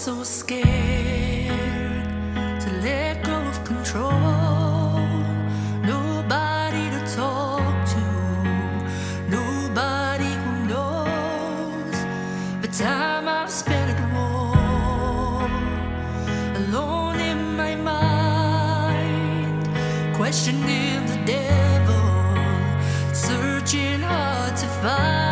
so scared to let go of control. Nobody to talk to, nobody who knows the time I've spent at war, alone in my mind, questioning the devil, searching hard to find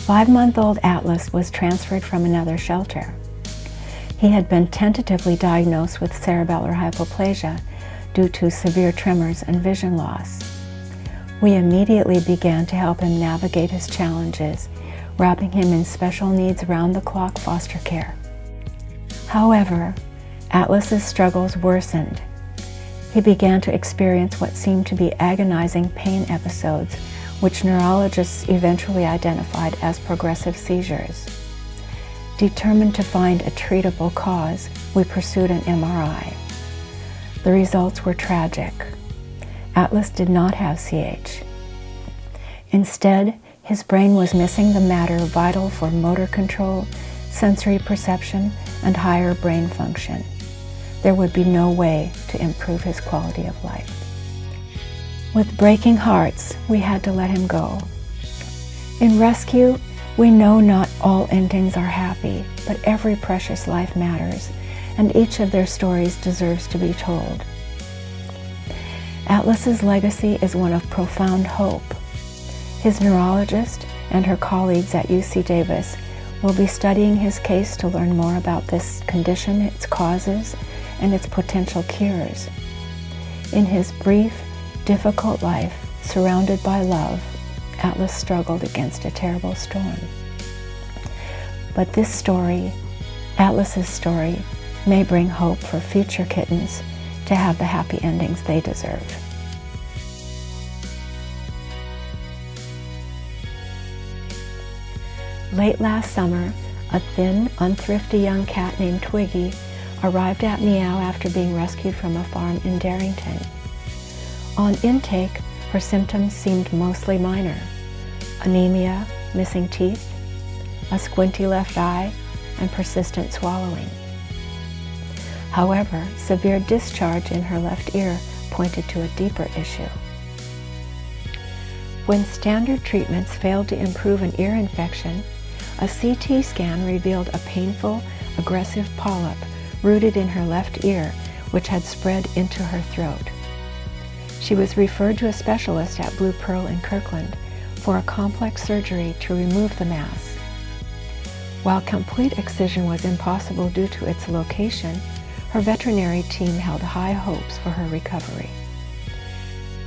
Five-month-old Atlas was transferred from another shelter. He had been tentatively diagnosed with cerebellar hypoplasia due to severe tremors and vision loss. We immediately began to help him navigate his challenges, wrapping him in special needs round-the-clock foster care. However, Atlas's struggles worsened. He began to experience what seemed to be agonizing pain episodes, which neurologists eventually identified as progressive seizures. Determined to find a treatable cause, we pursued an MRI. The results were tragic. Atlas did not have CH. Instead, his brain was missing the matter vital for motor control, sensory perception, and higher brain function. There would be no way to improve his quality of life. With breaking hearts, we had to let him go. In rescue, we know not all endings are happy, but every precious life matters, and each of their stories deserves to be told. Atlas's legacy is one of profound hope. His neurologist and her colleagues at UC Davis will be studying his case to learn more about this condition, its causes, and its potential cures. In his brief, difficult life, surrounded by love, Atlas struggled against a terrible storm. But this story, Atlas's story, may bring hope for future kittens to have the happy endings they deserve. Late last summer, a thin, unthrifty young cat named Twiggy arrived at Meow after being rescued from a farm in Darrington. On intake, her symptoms seemed mostly minor: anemia, missing teeth, a squinty left eye, and persistent swallowing. However, severe discharge in her left ear pointed to a deeper issue. When standard treatments failed to improve an ear infection, a CT scan revealed a painful, aggressive polyp rooted in her left ear, which had spread into her throat. She was referred to a specialist at Blue Pearl in Kirkland for a complex surgery to remove the mass. While complete excision was impossible due to its location, her veterinary team held high hopes for her recovery.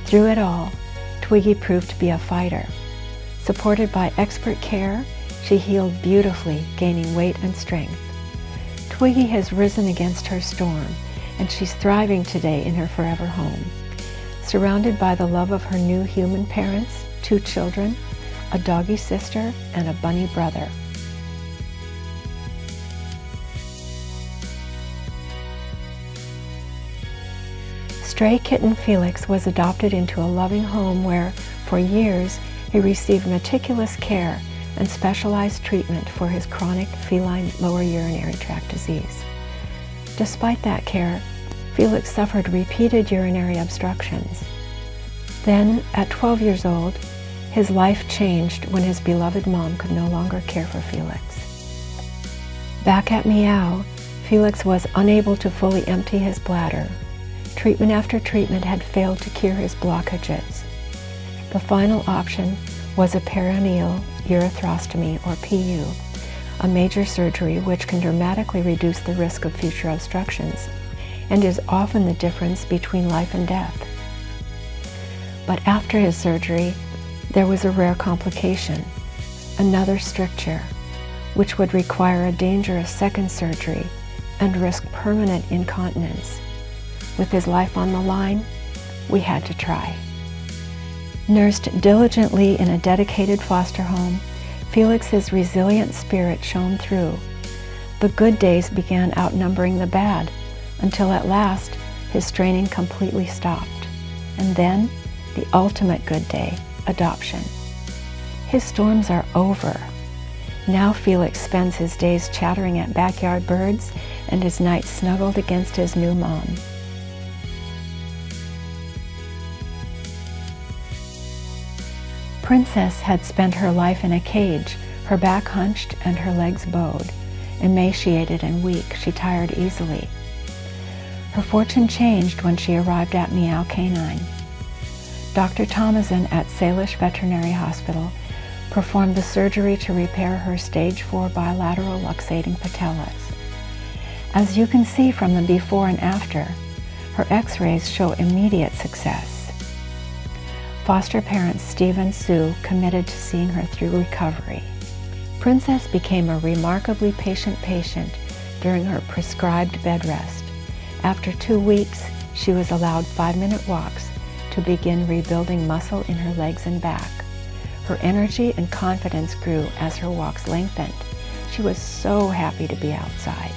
Through it all, Twiggy proved to be a fighter. Supported by expert care, she healed beautifully, gaining weight and strength. Twiggy has risen against her storm, and she's thriving today in her forever home. Surrounded by the love of her new human parents, 2 children, a doggy sister, and a bunny brother. Stray kitten Felix was adopted into a loving home where, for years, he received meticulous care and specialized treatment for his chronic feline lower urinary tract disease. Despite that care, Felix suffered repeated urinary obstructions. Then, at 12 years old, his life changed when his beloved mom could no longer care for Felix. Back at Meow, Felix was unable to fully empty his bladder. Treatment after treatment had failed to cure his blockages. The final option was a perineal urethrostomy, or PU, a major surgery which can dramatically reduce the risk of future obstructions and is often the difference between life and death. But after his surgery, there was a rare complication, another stricture, which would require a dangerous second surgery and risk permanent incontinence. With his life on the line, we had to try. Nursed diligently in a dedicated foster home, Felix's resilient spirit shone through. The good days began outnumbering the bad, until at last his straining completely stopped. And then, the ultimate good day, adoption. His storms are over. Now Felix spends his days chattering at backyard birds and his nights snuggled against his new mom. Princess had spent her life in a cage, her back hunched and her legs bowed. Emaciated and weak, she tired easily. Her fortune changed when she arrived at Meow Canine. Dr. Thomason at Salish Veterinary Hospital performed the surgery to repair her stage 4 bilateral luxating patellas. As you can see from the before and after, her x-rays show immediate success. Foster parents Steve and Sue committed to seeing her through recovery. Princess became a remarkably patient patient during her prescribed bed rest. After 2 weeks, she was allowed 5-minute walks to begin rebuilding muscle in her legs and back. Her energy and confidence grew as her walks lengthened. She was so happy to be outside.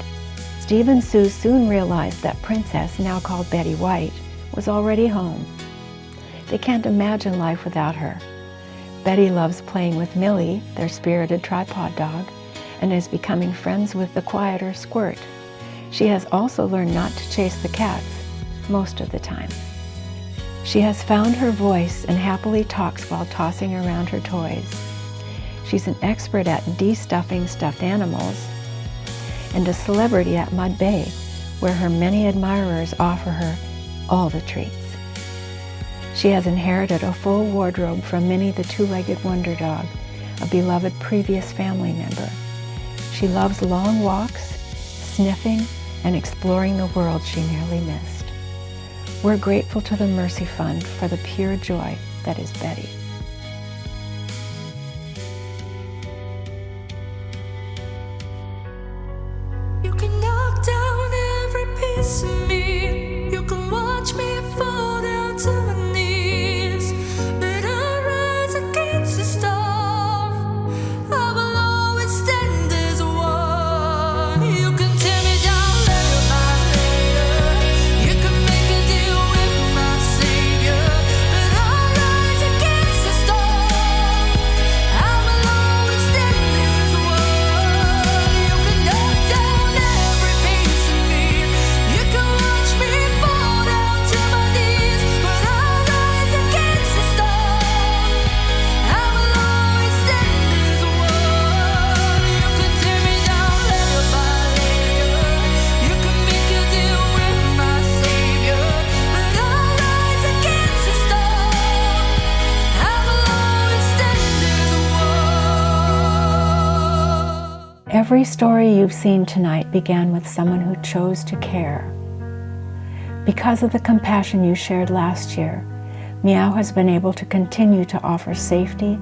Steve and Sue soon realized that Princess, now called Betty White, was already home. They can't imagine life without her. Betty loves playing with Millie, their spirited tripod dog, and is becoming friends with the quieter Squirt. She has also learned not to chase the cats, most of the time. She has found her voice and happily talks while tossing around her toys. She's an expert at de-stuffing stuffed animals and a celebrity at Mud Bay, where her many admirers offer her all the treats. She has inherited a full wardrobe from Minnie the two-legged wonder dog, a beloved previous family member. She loves long walks, sniffing, and exploring the world she nearly missed. We're grateful to the Mercy Fund for the pure joy that is Betty. You can knock down every piece of me. You can watch me fall down to my knees. But I rise against the storm. I will always stand as one. You can tear me down layer by layer. You can make a deal with my savior. But I'll rise against the storm. I will always stand as one. You can knock down every piece of me. You can watch me fall down to my knees. But I'll rise against the storm. I will always stand as one. You can tear me down layer by layer. You can make a deal with my savior. But I'll rise against the storm. I will always stand as one. Every story you've seen tonight began with someone who chose to care. Because of the compassion you shared last year, Meow has been able to continue to offer safety,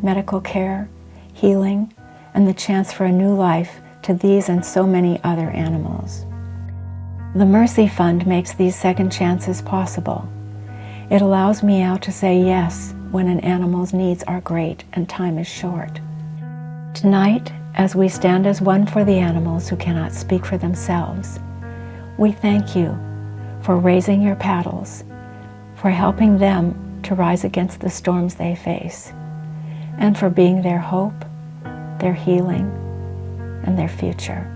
medical care, healing, and the chance for a new life to these and so many other animals. The Mercy Fund makes these second chances possible. It allows Meow to say yes when an animal's needs are great and time is short. Tonight, as we stand as one for the animals who cannot speak for themselves, we thank you for raising your paddles, for helping them to rise against the storms they face, and for being their hope, their healing, and their future.